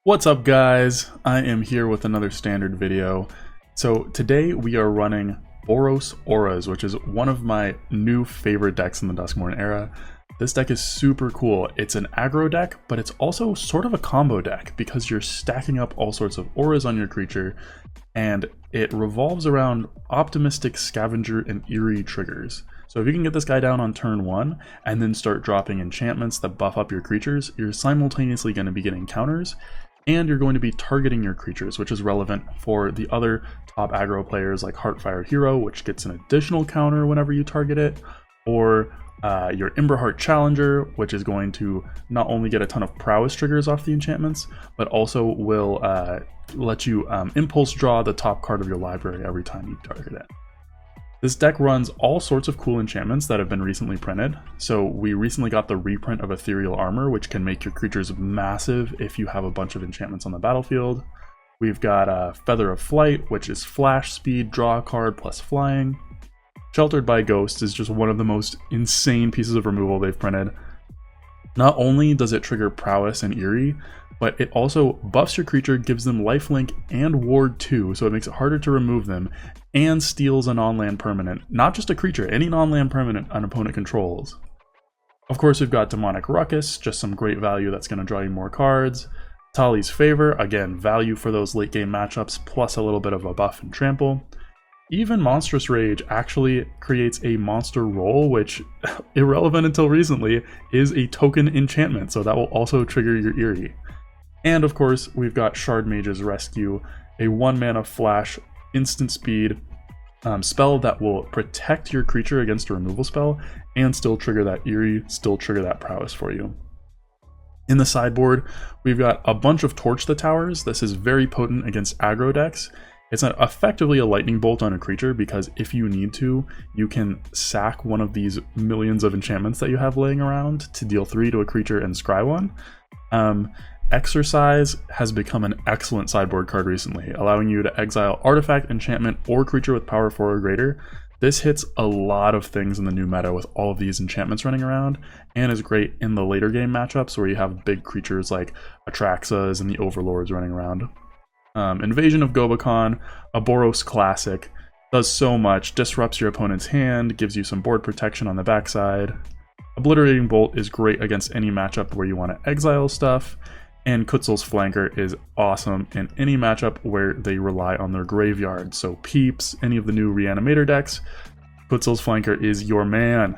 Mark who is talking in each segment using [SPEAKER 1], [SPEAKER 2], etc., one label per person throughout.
[SPEAKER 1] What's up guys? I am here with another standard video. So today we are running Boros Auras, which is one of my new favorite decks in the Duskmourn era. This deck is super cool. It's an aggro deck, but it's also sort of a combo deck because you're stacking up all sorts of auras on your creature, and it revolves around optimistic scavenger and eerie triggers. So if you can get this guy down on turn 1 and then start dropping enchantments that buff up your creatures, you're simultaneously going to be getting counters, and you're going to be targeting your creatures, which is relevant for the other top aggro players like Heartfire Hero, which gets an additional counter whenever you target it, or your Emberheart Challenger, which is going to not only get a ton of prowess triggers off the enchantments, but also will let you impulse draw the top card of your library every time you target it. This deck runs all sorts of cool enchantments that have been recently printed. So we recently got the reprint of Ethereal Armor, which can make your creatures massive if you have a bunch of enchantments on the battlefield. We've got Feather of Flight, which is flash speed, draw a card plus flying. Sheltered by Ghosts is just one of the most insane pieces of removal they've printed. Not only does it trigger Prowess and Eerie, but it also buffs your creature, gives them lifelink and ward 2, so it makes it harder to remove them, and steals a non-land permanent. Not just a creature, any non-land permanent an opponent controls. Of course, we've got Demonic Ruckus, just some great value that's going to draw you more cards. Tali's Favor, again, value for those late game matchups, plus a little bit of a buff and trample. Even Monstrous Rage actually creates a monster roll, which, irrelevant until recently, is a token enchantment, so that will also trigger your Eerie. And of course, we've got Shard Mage's Rescue, a 1-mana flash, instant speed spell that will protect your creature against a removal spell, and still trigger that Eerie, still trigger that prowess for you. In the sideboard, we've got a bunch of Torch the Towers. This is very potent against aggro decks. It's effectively a lightning bolt on a creature because if you need to, you can sack one of these millions of enchantments that you have laying around to deal 3 to a creature and scry one. Exercise has become an excellent sideboard card recently, allowing you to exile artifact, enchantment, or creature with power 4 or greater. This hits a lot of things in the new meta with all of these enchantments running around, and is great in the later game matchups where you have big creatures like Atraxas and the Overlords running around. Invasion of Gobakon, a Boros classic, does so much, disrupts your opponent's hand, gives you some board protection on the backside. Obliterating Bolt is great against any matchup where you want to exile stuff, and Kutzel's Flanker is awesome in any matchup where they rely on their graveyard. So Peeps, any of the new Reanimator decks, Kutzel's Flanker is your man.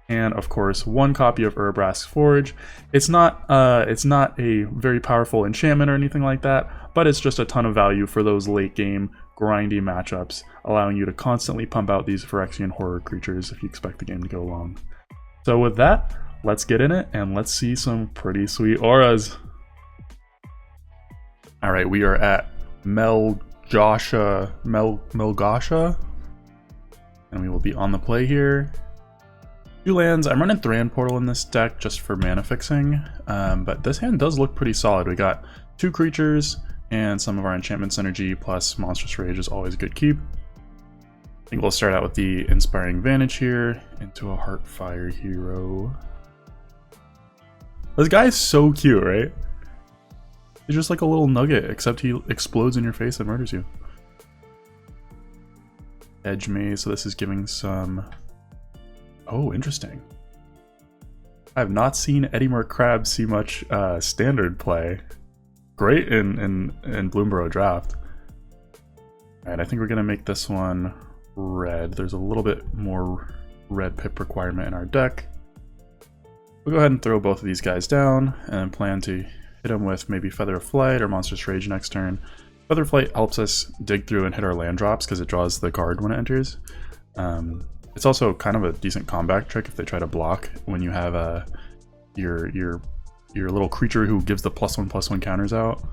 [SPEAKER 1] And of course, 1 copy of Urabrask's Forge. It's not a very powerful enchantment or anything like that, but it's just a ton of value for those late game grindy matchups, allowing you to constantly pump out these Phyrexian horror creatures if you expect the game to go long. So with that, let's get in it and let's see some pretty sweet auras. Alright, we are at Melgasha, and we will be on the play here. 2 lands. I'm running Thran Portal in this deck just for mana fixing, but this hand does look pretty solid. We got 2 creatures and some of our enchantment synergy, plus Monstrous Rage is always a good keep. I think we'll start out with the Inspiring Vantage here into a Heartfire Hero. This guy is so cute, right? He's just like a little nugget, except he explodes in your face and murders you. Edge Maze, so this is giving some... Oh, interesting. I have not seen Eddie Crab see much standard play. Great in Bloomborough Draft. Alright, I think we're going to make this one red. There's a little bit more red pip requirement in our deck. We'll go ahead and throw both of these guys down and then plan to hit them with maybe Feather of Flight or Monstrous Rage next turn. Feather of Flight helps us dig through and hit our land drops because it draws the card when it enters. It's also kind of a decent comeback trick if they try to block when you have your little creature who gives the +1/+1 counters out.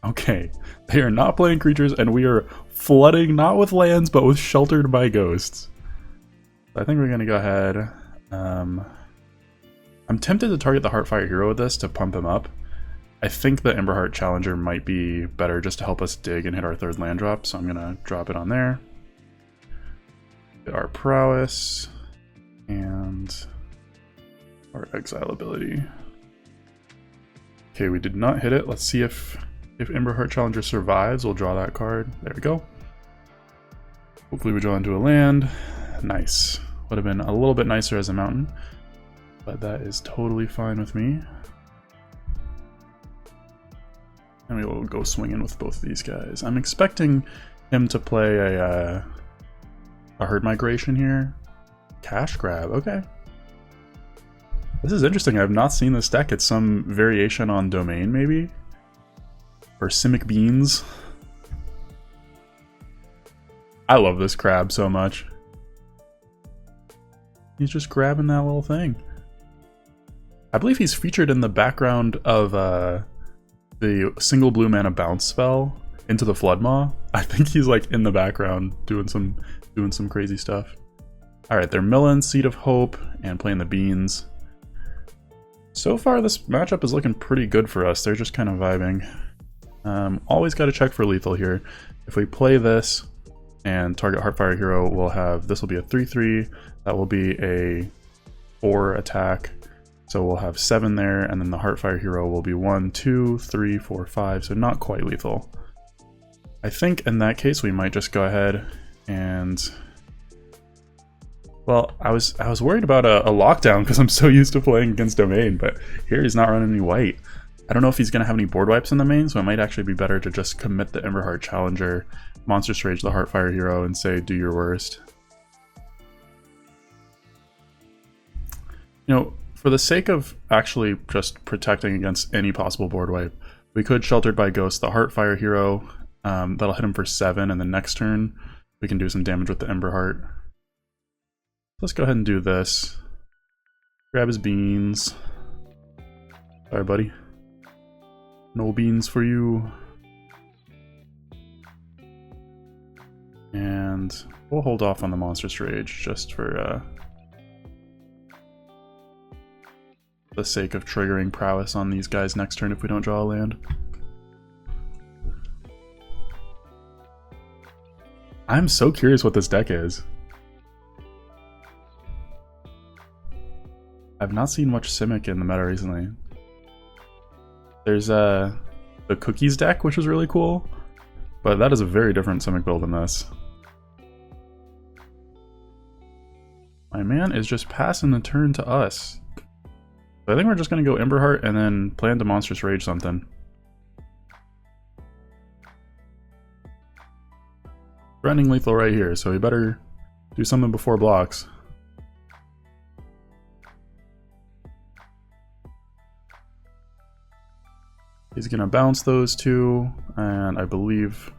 [SPEAKER 1] Okay, they are not playing creatures, and we are flooding not with lands but with Sheltered by Ghosts. I think we're gonna go ahead. I'm tempted to target the Heartfire Hero with this to pump him up. I think the Emberheart Challenger might be better just to help us dig and hit our 3rd land drop, so I'm gonna drop it on there. Get our prowess and our exile ability. Okay, we did not hit it. Let's see if If Emberheart Challenger survives, we'll draw that card. There we go. Hopefully we draw into a land. Nice. Would have been a little bit nicer as a mountain, but that is totally fine with me. And we will go swinging with both of these guys. I'm expecting him to play a herd migration here. Cash grab, okay. This is interesting. I've not seen this deck. It's some variation on Domain, maybe? Or Simic Beans. I love this crab so much. He's just grabbing that little thing. I believe he's featured in the background of the single blue mana bounce spell into the Floodmaw. I think he's like in the background doing some crazy stuff. Alright, they're milling Seed of Hope and playing the beans. So far this matchup is looking pretty good for us. They're just kind of vibing. Always got to check for lethal here. If we play this and target Heartfire Hero, we'll have, this will be a 3/3, that will be a 4 attack, so we'll have 7 there, and then the Heartfire Hero will be 1, 2, 3, 4, 5, so not quite lethal. I think in that case we might just go ahead and, well, I was worried about a lockdown because I'm so used to playing against Domain, but here he's not running any white. I don't know if he's going to have any board wipes in the main, so it might actually be better to just commit the Emberheart Challenger, Monstrous Rage the Heartfire Hero, and say, do your worst. You know, for the sake of actually just protecting against any possible board wipe, we could Sheltered by Ghost the Heartfire Hero. That'll hit him for 7, and the next turn we can do some damage with the Emberheart. Let's go ahead and do this. Grab his beans. Sorry, buddy. No beans for you. And we'll hold off on the Monstrous Rage just for the sake of triggering prowess on these guys next turn if we don't draw a land. I'm so curious what this deck is. I've not seen much Simic in the meta recently. There's the Cookies deck, which is really cool, but that is a very different Simic build than this. My man is just passing the turn to us. So I think we're just going to go Emberheart and then plan to Monstrous Rage something. Threatening lethal right here, so we better do something before blocks. He's gonna bounce those two, and I believe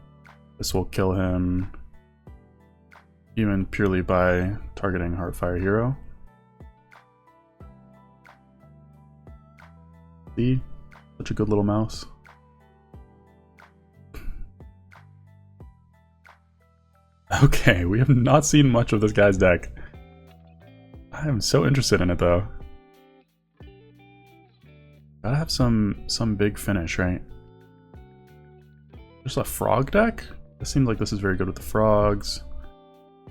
[SPEAKER 1] this will kill him even purely by targeting Heartfire Hero. See? Such a good little mouse. Okay, we have not seen much of this guy's deck. I am so interested in it though. Gotta have some big finish, right? Just a frog deck? It seems like this is very good with the frogs.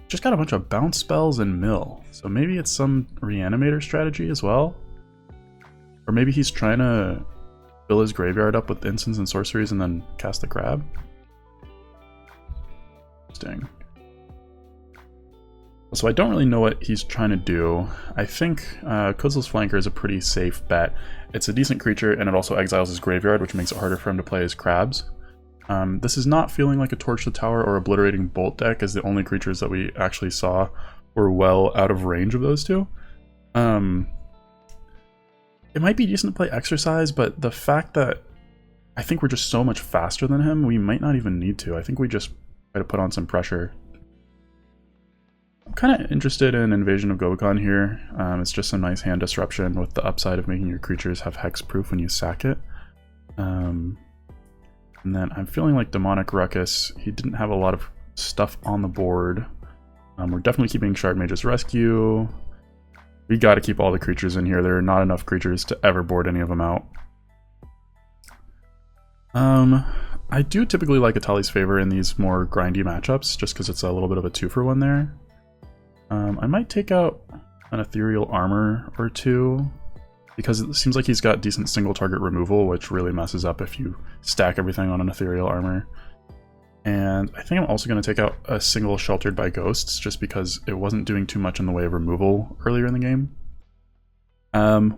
[SPEAKER 1] Just got a bunch of bounce spells and mill. So maybe it's some reanimator strategy as well? Or maybe he's trying to fill his graveyard up with instants and sorceries and then cast the crab? Interesting. So I don't really know what he's trying to do. I think Kuzel's Flanker is a pretty safe bet. It's a decent creature, and it also exiles his graveyard, which makes it harder for him to play his crabs. This is not feeling like a Torch the Tower or Obliterating Bolt deck, as the only creatures that we actually saw were well out of range of those two. It might be decent to play Exercise, but the fact that I think we're just so much faster than him, we might not even need to. I think we just try to put on some pressure. I'm kind of interested in Invasion of Gobekon here. It's just some nice hand disruption with the upside of making your creatures have hexproof when you sack it. And then I'm feeling like Demonic Ruckus, he didn't have a lot of stuff on the board. We're definitely keeping Shard Mage's Rescue. We got to keep all the creatures in here. There are not enough creatures to ever board any of them out. I do typically like Atali's Favor in these more grindy matchups, just because it's a little bit of a 2-for-1 there. I might take out an Ethereal Armor or two. because it seems like he's got decent single target removal, which really messes up if you stack everything on an ethereal armor. And I think I'm also going to take out a single Sheltered by Ghosts, just because it wasn't doing too much in the way of removal earlier in the game.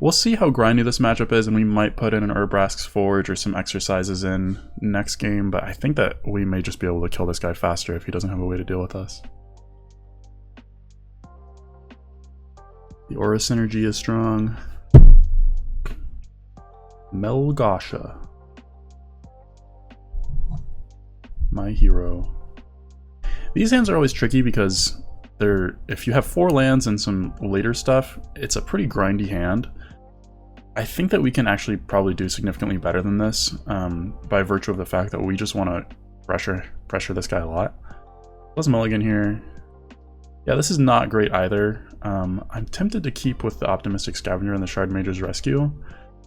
[SPEAKER 1] We'll see how grindy this matchup is, and we might put in an Urbrask's Forge or some exercises in next game, but I think that we may just be able to kill this guy faster if he doesn't have a way to deal with us. The Aura synergy is strong. Melgasha. My hero. These hands are always tricky because if you have 4 lands and some later stuff, it's a pretty grindy hand. I think that we can actually probably do significantly better than this by virtue of the fact that we just want to pressure this guy a lot. Let's mulligan here. Yeah, this is not great either. I'm tempted to keep with the Optimistic Scavenger and the Shard Mage's Rescue,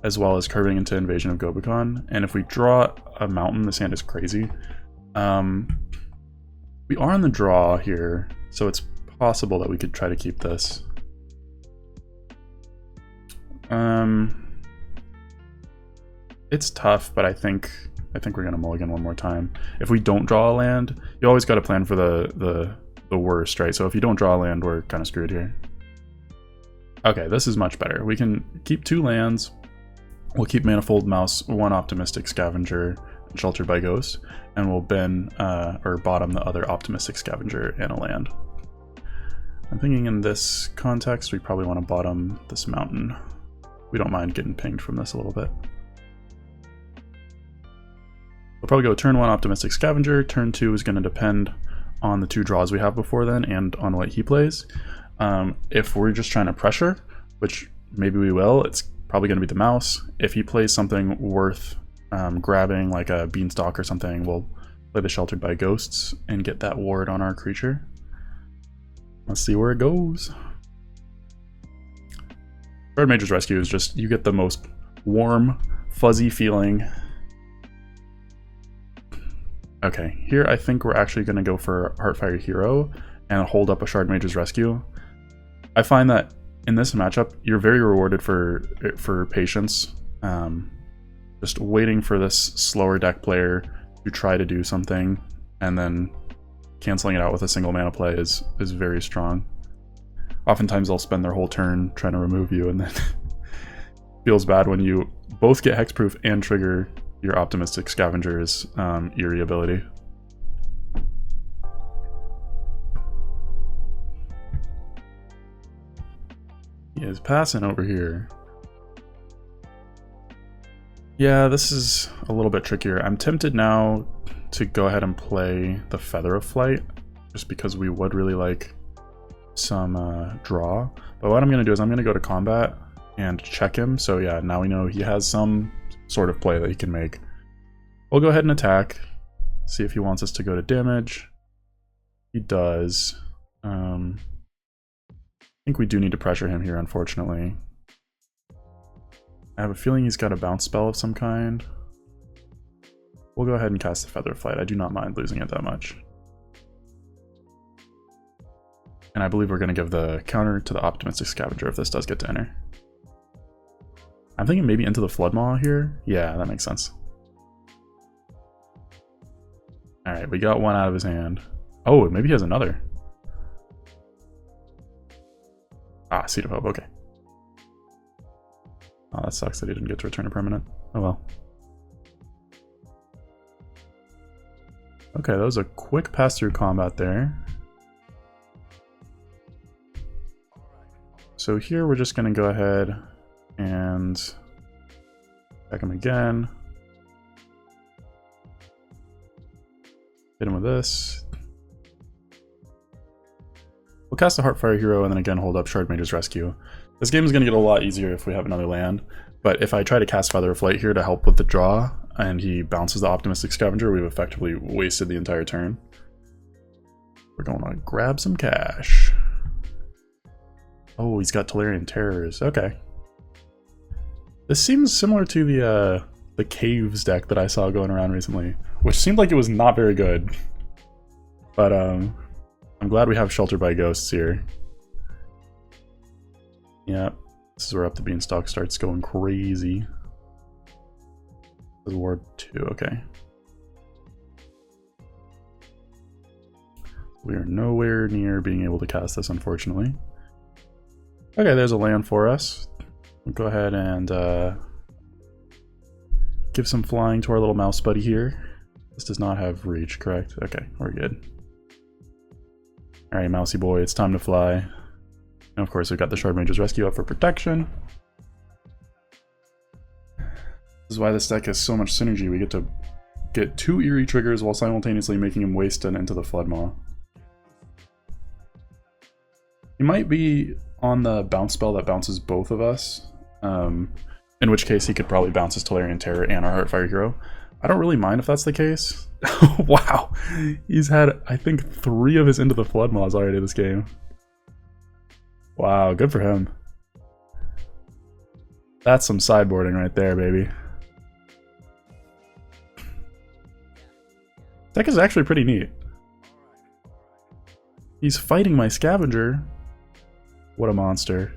[SPEAKER 1] as well as curving into Invasion of Gobekon. And if we draw a mountain, this hand is crazy. We are on the draw here, so it's possible that we could try to keep this. It's tough, but I think we're gonna mulligan one more time. If we don't draw a land, you always got to plan for the worst, right? So if you don't draw a land, we're kind of screwed here. Okay, this is much better. We can keep 2 lands. We'll keep Manifold Mouse, 1 Optimistic Scavenger, Sheltered by Ghost, and we'll bin or bottom the other Optimistic Scavenger and a land. I'm thinking in this context, we probably want to bottom this mountain. We don't mind getting pinged from this a little bit. We'll probably go turn 1 Optimistic Scavenger. Turn 2 is going to depend on the 2 draws we have before then and on what he plays. If we're just trying to pressure, which maybe we will, it's probably going to be the mouse. If he plays something worth grabbing, like a Beanstalk or something, we'll play the Sheltered by Ghosts and get that ward on our creature. Let's see where it goes. Shard Mage's Rescue is just, you get the most warm, fuzzy feeling. Okay, here I think we're actually going to go for Heartfire Hero and hold up a Shard Mage's Rescue. I find that in this matchup, you're very rewarded for patience. Just waiting for this slower deck player to try to do something, and then canceling it out with a single mana play is very strong. Oftentimes they'll spend their whole turn trying to remove you, and then feels bad when you both get hexproof and trigger your Optimistic Scavenger's eerie ability. He is passing over here. Yeah, this is a little bit trickier. I'm tempted now to go ahead and play the Feather of Flight, just because we would really like some draw. But what I'm going to do is I'm going to go to combat and check him. So yeah, now we know he has some sort of play that he can make. We'll go ahead and attack, see if he wants us to go to damage. He does. I think we do need to pressure him here, unfortunately. I have a feeling he's got a bounce spell of some kind. We'll go ahead and cast the Feather of Flight. I do not mind losing it that much. And I believe we're going to give the counter to the Optimistic Scavenger if this does get to enter. I'm thinking maybe into the Floodmaw here. Yeah, that makes sense. Alright, we got one out of his hand. Oh, maybe he has another. Ah, Seed of Hope, okay. Oh, that sucks that he didn't get to return a permanent. Oh well. Okay, that was a quick pass-through combat there. So here we're just going to go ahead and attack him again. Hit him with this. We'll cast a Heartfire Hero and then again hold up Shard Mage's Rescue. This game is going to get a lot easier if we have another land, but if I try to cast Feather of Flight here to help with the draw and he bounces the Optimistic Scavenger, we've effectively wasted the entire turn. We're going to grab some cash. Oh, he's got Tolarian Terrors. Okay. This seems similar to the Caves deck that I saw going around recently, which seemed like it was not very good. But I'm glad we have Sheltered by Ghosts here. Yeah. This is where Up the Beanstalk starts going crazy. This is Ward 2, okay. We are nowhere near being able to cast this, unfortunately. Okay, there's a land for us. We'll go ahead and give some flying to our little mouse buddy here. This does not have reach, correct? Okay, we're good. Alright, mousy boy, it's time to fly. And of course, we've got the Shard Mage's Rescue up for protection. This is why this deck has so much synergy. We get to get 2 Eerie triggers while simultaneously making him waste an into the Floodmaw. He might be on the bounce spell that bounces both of us, in which case he could probably bounce his Tolarian Terror and our Heartfire Hero. I don't really mind if that's the case. Wow, he's had, I think, 3 of his Into the Floodmaws already this game. Wow, good for him. That's some sideboarding right there, baby. Deck is actually pretty neat. He's fighting my Scavenger. What a monster.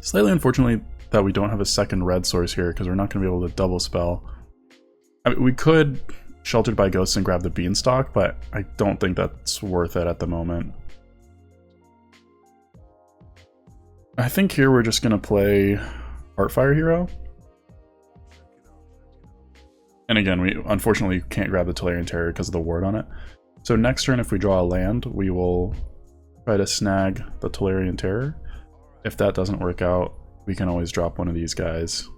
[SPEAKER 1] Slightly unfortunately that we don't have a second red source here, because we're not going to be able to double spell. I mean, we could Sheltered by Ghosts and grab the Beanstalk, but I don't think that's worth it at the moment. I think here we're just going to play Heartfire Hero. And again, we unfortunately can't grab the Tolarian Terror because of the ward on it. So next turn, if we draw a land, we will try to snag the Tolarian Terror. If that doesn't work out, we can always drop one of these guys.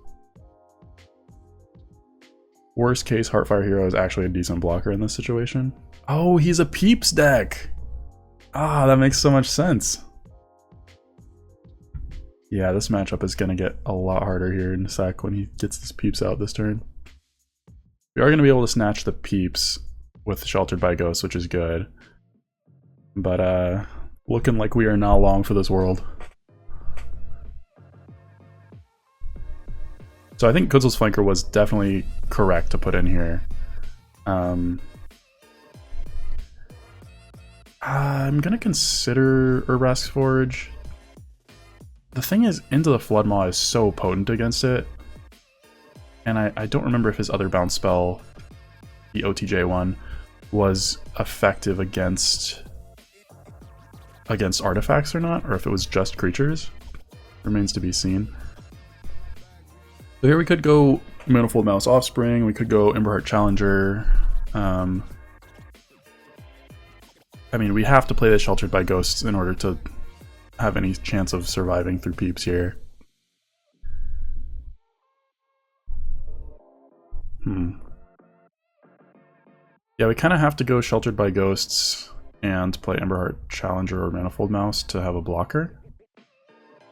[SPEAKER 1] Worst case, Heartfire Hero is actually a decent blocker in this situation. Oh, he's a Peeps deck! Ah, that makes so much sense. Yeah, this matchup is going to get a lot harder here in a sec when he gets his Peeps out this turn. We are going to be able to snatch the Peeps with Sheltered by Ghosts, which is good. But looking like we are not long for this world. So I think Kudzel's Flanker was definitely correct to put in here. I'm going to consider Urbrask's Forge. The thing is, Into the Floodmaw is so potent against it. And I don't remember if his other bounce spell, the OTJ one, was effective against artifacts or not, or if it was just creatures. Remains to be seen. So here we could go Manifold Mouse Offspring, we could go Emberheart Challenger. I mean, we have to play this Sheltered by Ghosts in order to have any chance of surviving through Peeps here. Yeah, we kind of have to go Sheltered by Ghosts and play Emberheart Challenger or Manifold Mouse to have a blocker.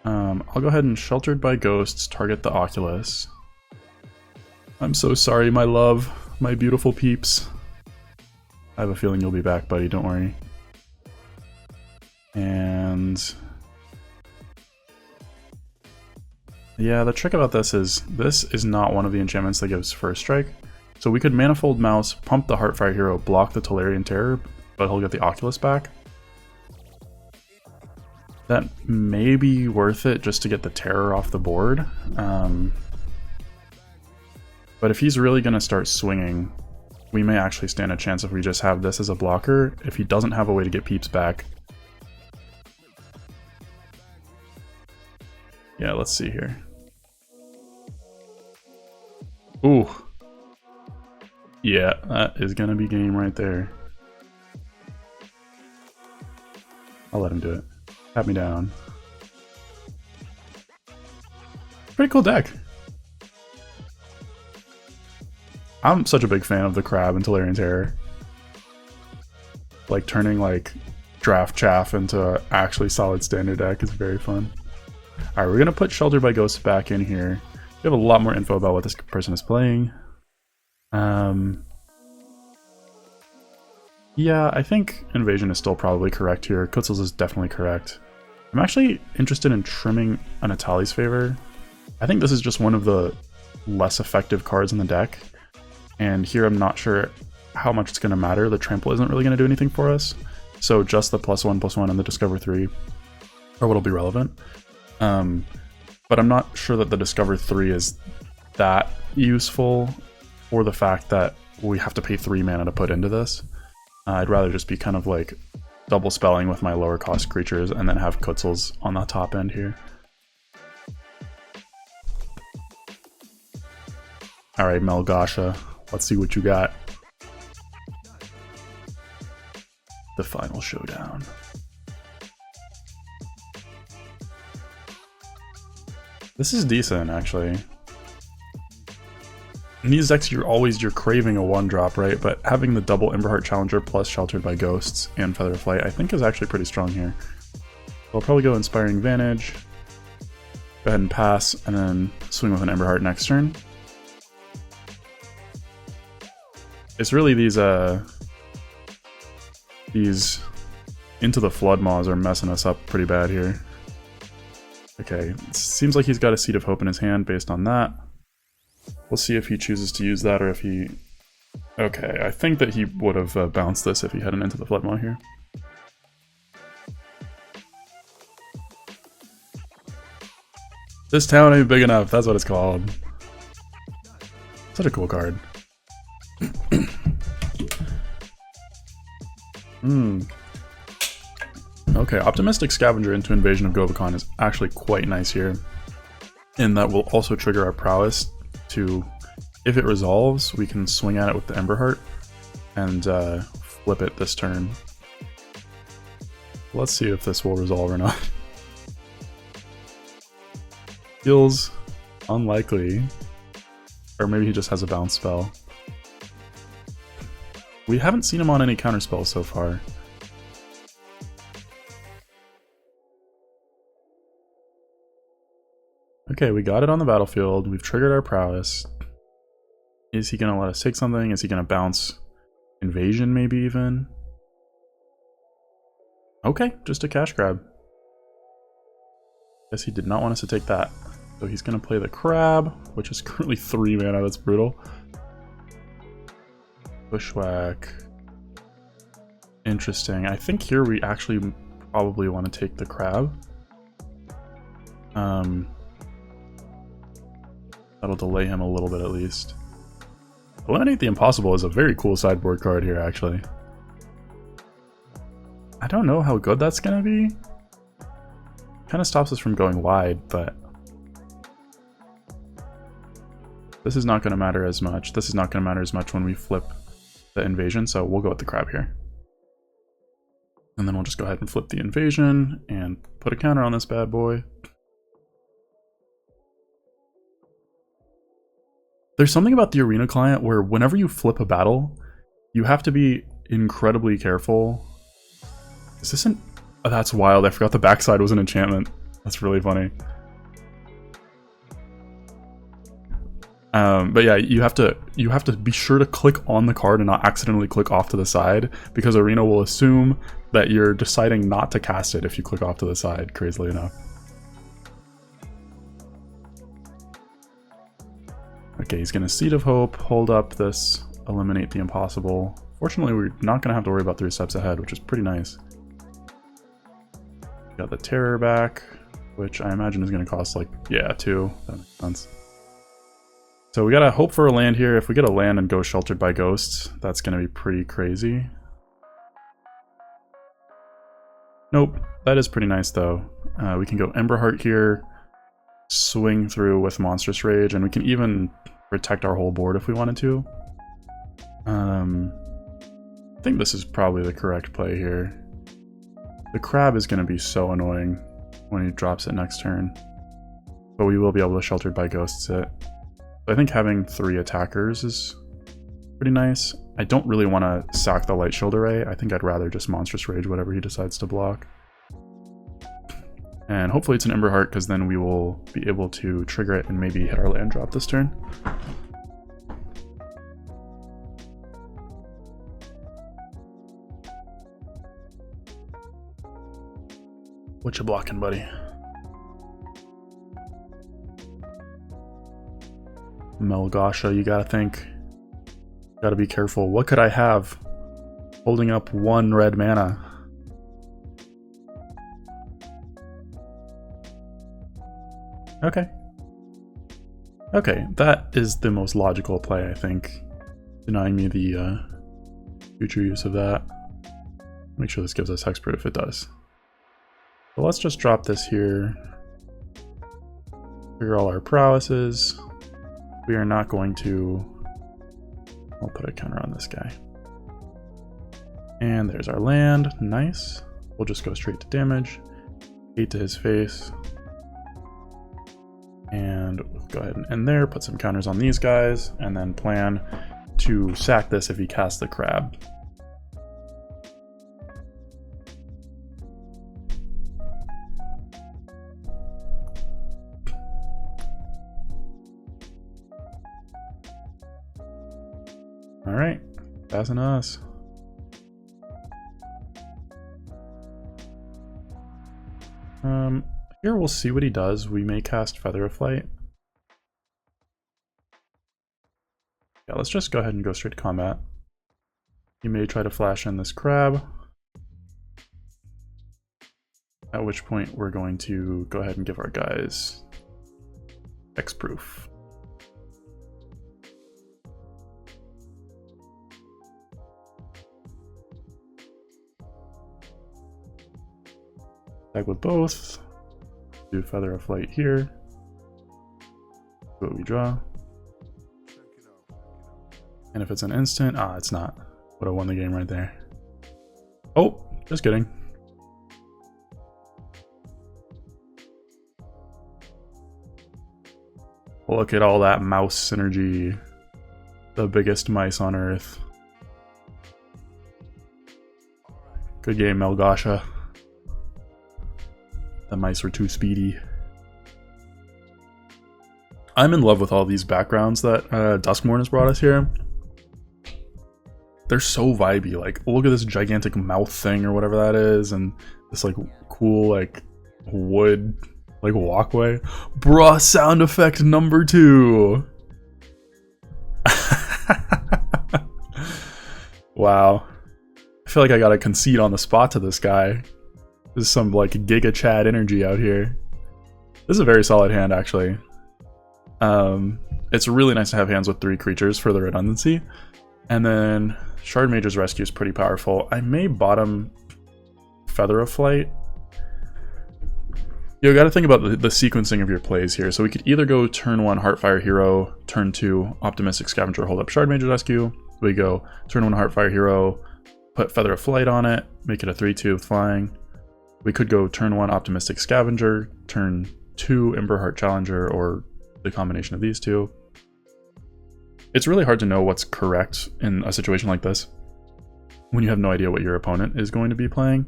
[SPEAKER 1] I'll go ahead and Sheltered by Ghosts, target the Oculus. I'm so sorry, my love, my beautiful Peeps. I have a feeling you'll be back, buddy, don't worry. And yeah, the trick about this is not one of the enchantments that gives First Strike. So we could Manifold Mouse, pump the Heartfire Hero, block the Tolarian Terror, but he'll get the Oculus back. That may be worth it just to get the Terror off the board. But if he's really going to start swinging, we may actually stand a chance if we just have this as a blocker, if he doesn't have a way to get Peeps back. Yeah, let's see here. Ooh. Yeah, that is gonna be game right there. I'll let him do it. Pat me down. Pretty cool deck. I'm such a big fan of the Crab and Tolarian Terror. Like, turning like draft chaff into an actually solid standard deck is very fun. Alright, we're gonna put Sheltered by Ghosts back in here. We have a lot more info about what this person is playing. Yeah, I think Invasion is still probably correct here. Kutzel's is definitely correct. I'm actually interested in trimming an Atali's Favor. I think this is just one of the less effective cards in the deck. And here I'm not sure how much it's going to matter. The trample isn't really going to do anything for us. So just the +1/+1 and the Discover 3 or what'll be relevant. But I'm not sure that the Discover 3 is that useful for the fact that we have to pay 3 mana to put into this. I'd rather just be kind of like double spelling with my lower cost creatures and then have Kutzels on the top end here. Alright, Melgasha, let's see what you got. The final showdown. This is decent, actually. In these decks, you're craving a 1-drop, right? But having the double Emberheart Challenger plus Sheltered by Ghosts and Feather of Flight, I think is actually pretty strong here. I'll probably go Inspiring Vantage, go ahead and pass, and then swing with an Emberheart next turn. It's really these Into the Flood Maws are messing us up pretty bad here. Okay, it seems like he's got a Seed of Hope in his hand based on that. We'll see if he chooses to use that or if he... Okay, I think that he would have bounced this if he had an Into the Flood Maw here. This town ain't big enough, that's what it's called. Such a cool card. Okay, Optimistic Scavenger into Invasion of Govicon is actually quite nice here. And that will also trigger our prowess to, if it resolves, we can swing at it with the Emberheart and flip it this turn. Let's see if this will resolve or not. Feels unlikely. Or maybe he just has a bounce spell. We haven't seen him on any counterspells so far. Okay, we got it on the battlefield. We've triggered our prowess. Is he going to let us take something? Is he going to bounce Invasion maybe even? Okay, just a cash grab. Guess he did not want us to take that. So he's going to play the Crab, which is currently 3 mana. That's brutal. Bushwhack. Interesting. I think here we actually probably want to take the Crab. That'll delay him a little bit at least. Eliminate the Impossible is a very cool sideboard card here, actually. I don't know how good that's gonna be. Kind of stops us from going wide, but this is not gonna matter as much. This is not gonna matter as much when we flip the Invasion, so we'll go with the Crab here. And then we'll just go ahead and flip the Invasion and put a counter on this bad boy. There's something about the Arena client where whenever you flip a battle, you have to be incredibly careful. Is this an... Oh, that's wild. I forgot the backside was an enchantment. That's really funny. But yeah, you have to be sure to click on the card and not accidentally click off to the side, because Arena will assume that you're deciding not to cast it if you click off to the side, crazily enough. Okay, he's gonna Seed of Hope, hold up this, eliminate the Impossible. Fortunately, we're not gonna have to worry about 3 steps ahead, which is pretty nice. Got the Terror back, which I imagine is gonna cost like, yeah, 2. That makes sense. So we gotta hope for a land here. If we get a land and go Sheltered by Ghosts, that's gonna be pretty crazy. Nope, that is pretty nice though. We can go Emberheart here, swing through with Monstrous Rage, and we can even protect our whole board if we wanted to. I think this is probably the correct play here. The Crab is going to be so annoying when he drops it next turn, but we will be able to Sheltered by Ghosts it. I think having 3 attackers is pretty nice. I don't really want to sack the Light Shield Array. I think I'd rather just Monstrous Rage whatever he decides to block. And hopefully it's an Emberheart, because then we will be able to trigger it and maybe hit our land drop this turn. What you blocking, buddy? Melgasha, you gotta think. Gotta be careful. What could I have? Holding up 1 red mana. Okay. Okay, that is the most logical play, I think. Denying me the future use of that. Make sure this gives us hexproof, it does. So let's just drop this here. Figure all our prowesses. We are not going to... I'll put a counter on this guy. And there's our land, nice. We'll just go straight to damage. 8 to his face. And we'll go ahead and end there, put some counters on these guys, and then plan to sack this if he casts the crab. Alright, passing us. Here we'll see what he does. We may cast Feather of Flight. Yeah, let's just go ahead and go straight to combat. He may try to flash in this crab. At which point we're going to go ahead and give our guys hexproof. Attack with both. Do Feather of Flight here. See what we draw. And if it's an instant, it's not. Would have won the game right there. Oh, just kidding. Look at all that mouse synergy. The biggest mice on Earth. Good game, Melgasha. The mice were too speedy. I'm in love with all these backgrounds that Duskmourn has brought us here. They're so vibey. Like, look at this gigantic mouth thing or whatever that is, and this like cool like wood like walkway. Bruh, sound effect number 2. Wow. I feel like I gotta concede on the spot to this guy. There's some like Giga Chad energy out here. This is a very solid hand, actually. It's really nice to have hands with 3 creatures for the redundancy. And then Shard Mage's Rescue is pretty powerful. I may bottom Feather of Flight. You gotta think about the sequencing of your plays here. So we could either go turn 1 Heartfire Hero, turn 2 Optimistic Scavenger, hold up Shard Mage's Rescue. We go turn 1 Heartfire Hero, put Feather of Flight on it, make it a 3/2 with flying. We could go turn 1 Optimistic Scavenger, turn 2 Emberheart Challenger, or the combination of these two. It's really hard to know what's correct in a situation like this when you have no idea what your opponent is going to be playing.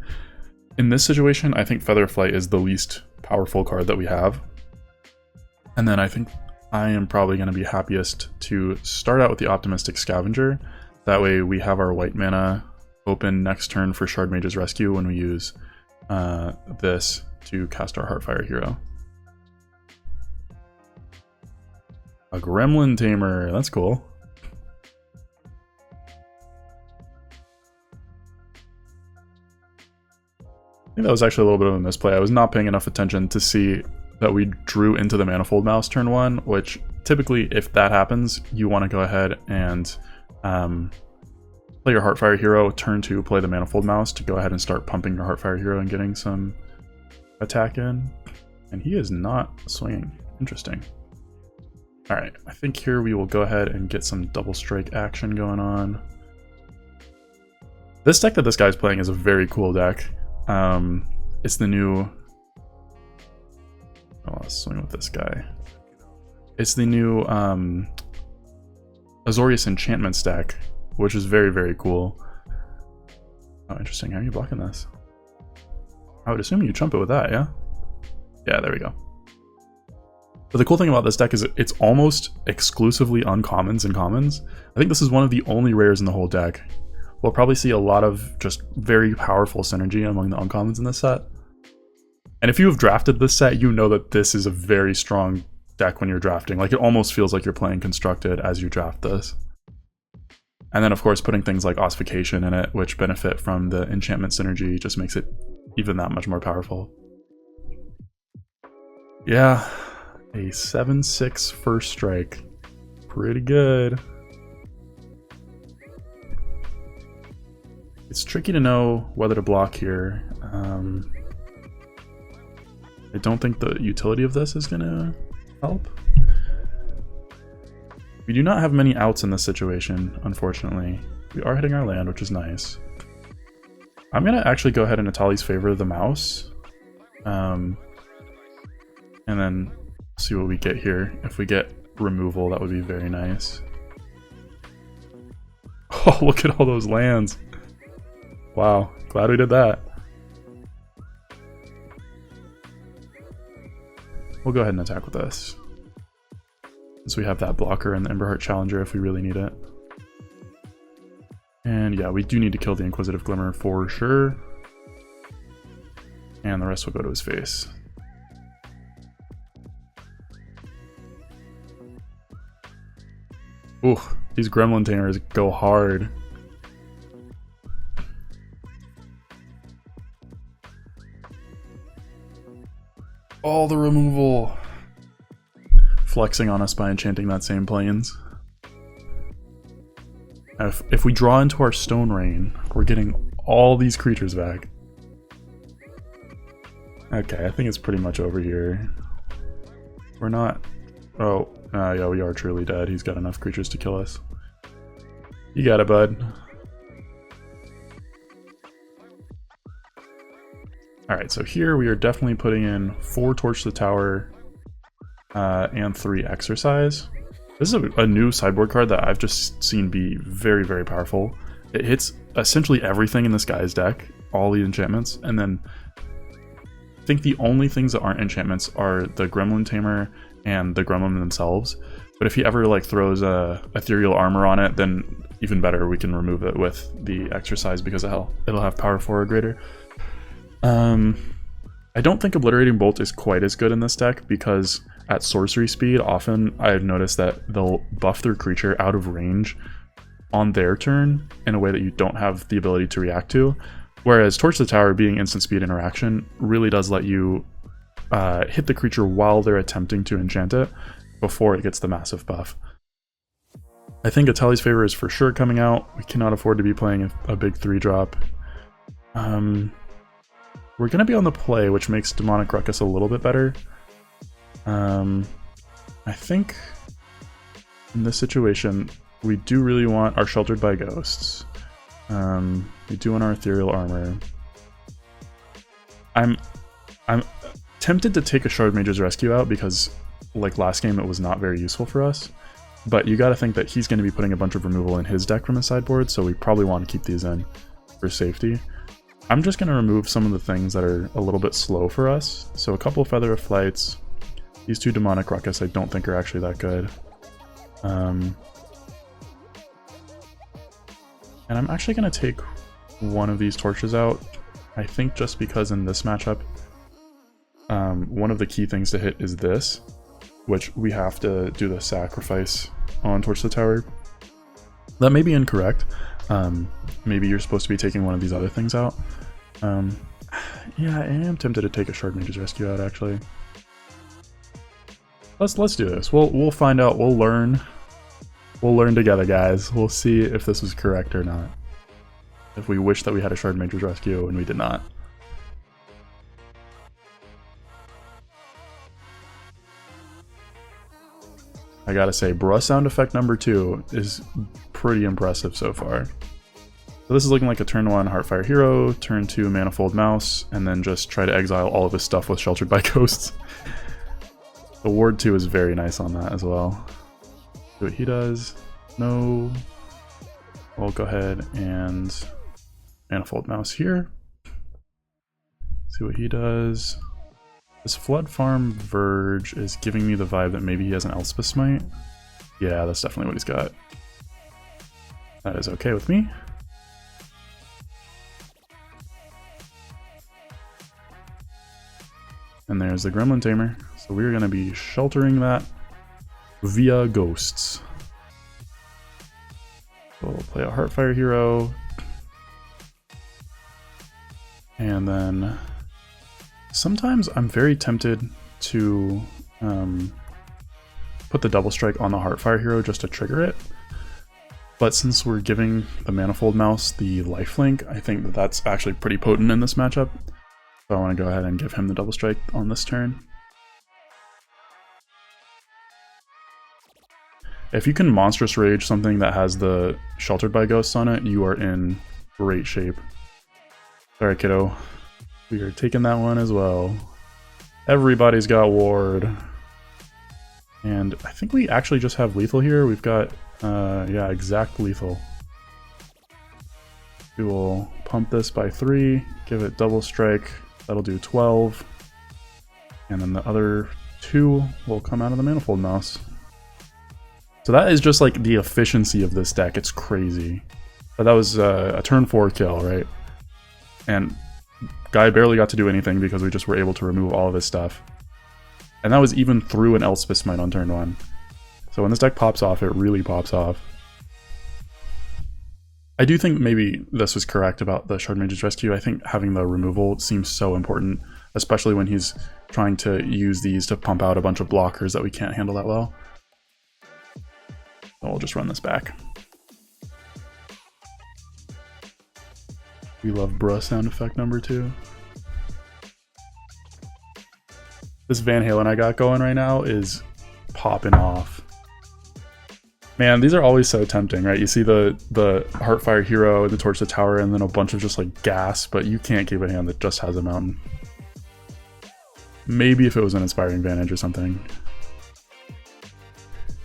[SPEAKER 1] In this situation, I think Feather of Flight is the least powerful card that we have. And then I think I am probably going to be happiest to start out with the Optimistic Scavenger. That way we have our white mana open next turn for Shard Mage's Rescue when we use this to cast our Heartfire Hero. A Gremlin Tamer, that's cool. I think that was actually a little bit of a misplay. I was not paying enough attention to see that we drew into the Manifold Mouse turn 1, which typically if that happens, you want to go ahead and play your Heartfire Hero, turn 2, play the Manifold Mouse to go ahead and start pumping your Heartfire Hero and getting some attack in. And he is not swinging. Interesting. Alright, I think here we will go ahead and get some double strike action going on. This deck that this guy's playing is a very cool deck. It's the new... Oh, let's swing with this guy. It's the new Azorius Enchantments deck, which is very, very cool. Oh, interesting. How are you blocking this? I would assume you trump it with that, yeah? Yeah, there we go. But the cool thing about this deck is it's almost exclusively uncommons and commons. I think this is one of the only rares in the whole deck. We'll probably see a lot of just very powerful synergy among the uncommons in this set. And if you have drafted this set, you know that this is a very strong deck when you're drafting. Like, it almost feels like you're playing Constructed as you draft this. And then, of course, putting things like Ossification in it, which benefit from the enchantment synergy, just makes it even that much more powerful. Yeah, A 7/6 first strike. Pretty good. It's tricky to know whether to block here. I don't think the utility of this is gonna help. We do not have many outs in this situation, unfortunately. We are hitting our land, which is nice. I'm gonna actually go ahead and Natali's favor the mouse. And then see what we get here. If we get removal, that would be very nice. Oh, look at all those lands. Wow, glad we did that. We'll go ahead and attack with this, since we have that blocker and the Emberheart Challenger if we really need it. And yeah, we do need to kill the Inquisitive Glimmer for sure. And the rest will go to his face. Ooh, these Gremlin Tamers go hard. All the removal. Flexing on us by enchanting that same plains. If we draw into our Stone Rain, we're getting all these creatures back. Okay, I think it's pretty much over here. We're not... Oh, yeah, we are truly dead. He's got enough creatures to kill us. You got it, bud. Alright, so here we are definitely putting in 4 Torch to the Tower and 3 Exercise. This is a new sideboard card that I've just seen be very, very powerful. It hits essentially everything in this guy's deck, all the enchantments, and then I think the only things that aren't enchantments are the Gremlin Tamer and the Gremlin themselves. But if he ever like throws a Ethereal Armor on it, then even better, we can remove it with the Exercise because it'll have power 4 or greater. I don't think Obliterating Bolt is quite as good in this deck because at sorcery speed, often I've noticed that they'll buff their creature out of range on their turn in a way that you don't have the ability to react to. Whereas Torch the Tower, being instant speed interaction, really does let you hit the creature while they're attempting to enchant it before it gets the massive buff. I think Atali's Favor is for sure coming out. We cannot afford to be playing a big 3-drop. We're going to be on the play, which makes Demonic Ruckus a little bit better. I think in this situation, we do really want our Sheltered by Ghosts. We do want our Ethereal Armor. I'm tempted to take a Shard Mage's Rescue out because, like last game, it was not very useful for us. But you gotta think that he's going to be putting a bunch of removal in his deck from his sideboard, so we probably want to keep these in for safety. I'm just going to remove some of the things that are a little bit slow for us. So a couple of Feather of Flights. These 2 Demonic Ruckus I don't think are actually that good. And I'm actually going to take one of these torches out. I think just because in this matchup, one of the key things to hit is this, which we have to do the sacrifice on Torch the Tower. That may be incorrect. Maybe you're supposed to be taking one of these other things out. Yeah, I am tempted to take a Shard Mage's Rescue out, actually. Let's do this. We'll find out. We'll learn. We'll learn together, guys. We'll see if this was correct or not. If we wish that we had a Shard Mage's Rescue and we did not. I gotta say, Bruh sound effect number 2 is pretty impressive so far. So this is looking like a turn 1 Heartfire Hero, turn 2 Manifold Mouse, and then just try to exile all of his stuff with Sheltered by Ghosts. The Ward 2 is very nice on that as well. See what he does. No. We'll go ahead and Manifold Mouse here. See what he does. This Flood Farm Verge is giving me the vibe that maybe he has an Elspeth Smite. Yeah, that's definitely what he's got. That is okay with me. And there's the Gremlin Tamer. So we're going to be sheltering that via Ghosts. So we'll play a Heartfire Hero. And then sometimes I'm very tempted to put the double strike on the Heartfire hero just to trigger it. But since we're giving the Manifold Mouse the lifelink, I think that that's actually pretty potent in this matchup. So I want to go ahead and give him the double strike on this turn. If you can Monstrous Rage something that has the Sheltered by Ghosts on it, you are in great shape. Alright, kiddo. We are taking that one as well. Everybody's got Ward. And I think we actually just have lethal here. We've got, yeah, exact lethal. We will pump this by 3, give it double strike. That'll do 12. And then the other 2 will come out of the Manifold Mouse. So that is just like the efficiency of this deck. It's crazy. But that was a turn 4 kill, right? And guy barely got to do anything because we just were able to remove all of his stuff. And that was even through an Elspeth Smite on turn 1. So when this deck pops off, it really pops off. I do think maybe this was correct about the Shard Mage's Rescue. I think having the removal seems so important, especially when he's trying to use these to pump out a bunch of blockers that we can't handle that well. So we'll just run this back. We love bruh sound effect number 2. This Van Halen I got going right now is popping off. Man, these are always so tempting, right? You see the Heartfire hero and the Torch the Tower and then a bunch of just like gas, but you can't keep a hand that just has a mountain. Maybe if it was an Inspiring Vantage or something.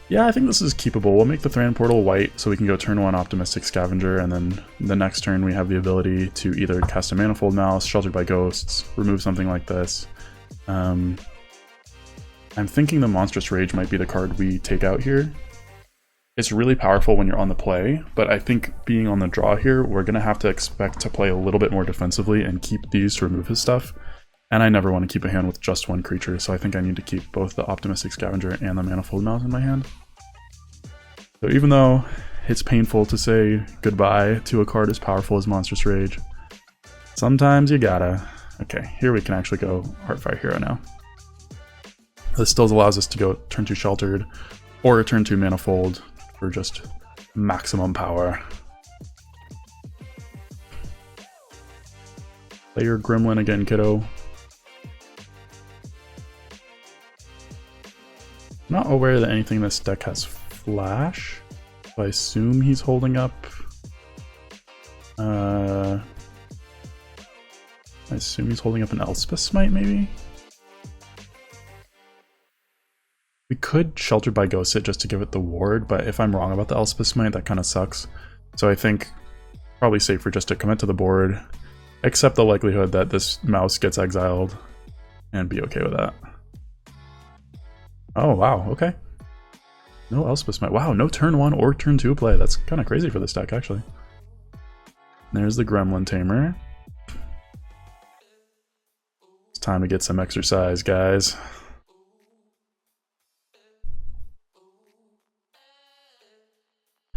[SPEAKER 1] Yeah, I think this is keepable. We'll make the Thran Portal white so we can go turn 1 Optimistic Scavenger, and then the next turn we have the ability to either cast a Manifold Mouse, Sheltered by Ghosts, remove something like this. I'm thinking the Monstrous Rage might be the card we take out here. It's really powerful when you're on the play, but I think being on the draw here, we're going to have to expect to play a little bit more defensively and keep these to remove his stuff. And I never want to keep a hand with just one creature, so I think I need to keep both the Optimistic Scavenger and the Manifold Mouse in my hand. So even though it's painful to say goodbye to a card as powerful as Monstrous Rage, sometimes you gotta. Okay, here we can actually go Heartfire Hero now. This still allows us to go turn 2 Sheltered, or turn 2 Manifold for just maximum power. Play your Gremlin again, kiddo. Not aware that anything in this deck has Flash, so I assume he's holding up. I assume he's holding up an Elspeth Smite, maybe? We could Sheltered by Ghost it just to give it the ward, but if I'm wrong about the Elspeth Smite, that kind of sucks. So I think probably safer just to commit to the board, accept the likelihood that this mouse gets exiled, and be okay with that. Oh, wow, okay. No Elspeth Smite. Wow, no turn 1 or turn 2 play. That's kind of crazy for this deck, actually. There's the Gremlin Tamer. It's time to get some exercise, guys.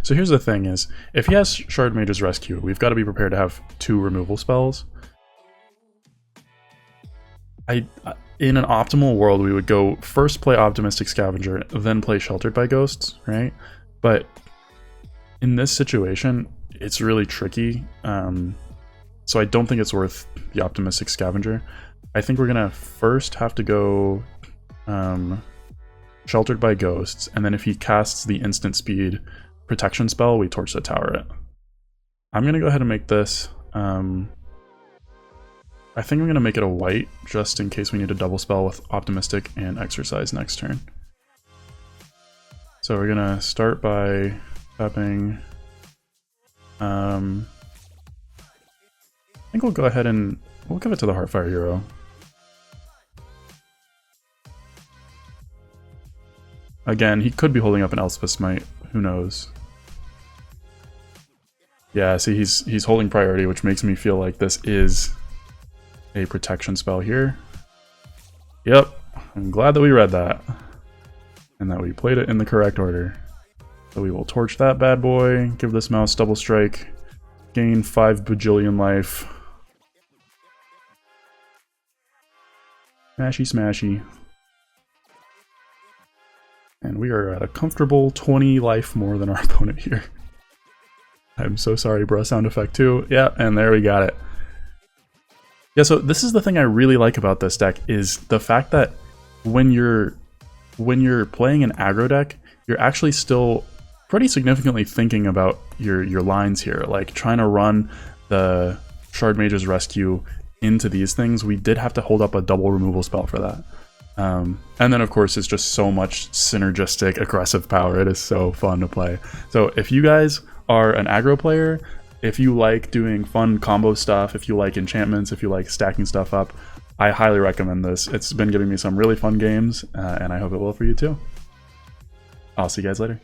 [SPEAKER 1] So here's the thing is, if he has Shard Mage's Rescue, we've got to be prepared to have 2 removal spells. In an optimal world, we would go first play Optimistic Scavenger, then play Sheltered by Ghosts, right? But in this situation, it's really tricky. So I don't think it's worth the Optimistic Scavenger. I think we're gonna first have to go Sheltered by Ghosts, and then if he casts the instant speed protection spell, we Torch the Tower it. I'm gonna go ahead and make this. I think I'm going to make it a white, just in case we need a double spell with Optimistic and Exercise next turn. So we're going to start by tapping... I think we'll go ahead and... we'll give it to the Heartfire hero. Again, he could be holding up an Elspeth Smite, who knows. Yeah, see, he's holding priority, which makes me feel like this is a protection spell here. Yep, I'm glad that we read that and that we played it in the correct order. So we will torch that bad boy, give this mouse double strike, gain 5 bajillion life. Smashy smashy. And we are at a comfortable 20 life more than our opponent here. I'm so sorry, bro. Sound effect too. Yeah, and there we got it. Yeah, so this is the thing I really like about this deck, is the fact that when you're playing an aggro deck, you're actually still pretty significantly thinking about your lines here. Like trying to run the Shard Mage's Rescue into these things, we did have to hold up a double removal spell for that. And then of course it's just so much synergistic aggressive power. It is so fun to play. So if you guys are an aggro player, if you like doing fun combo stuff, if you like enchantments, if you like stacking stuff up, I highly recommend this. It's been giving me some really fun games, and I hope it will for you too. I'll see you guys later.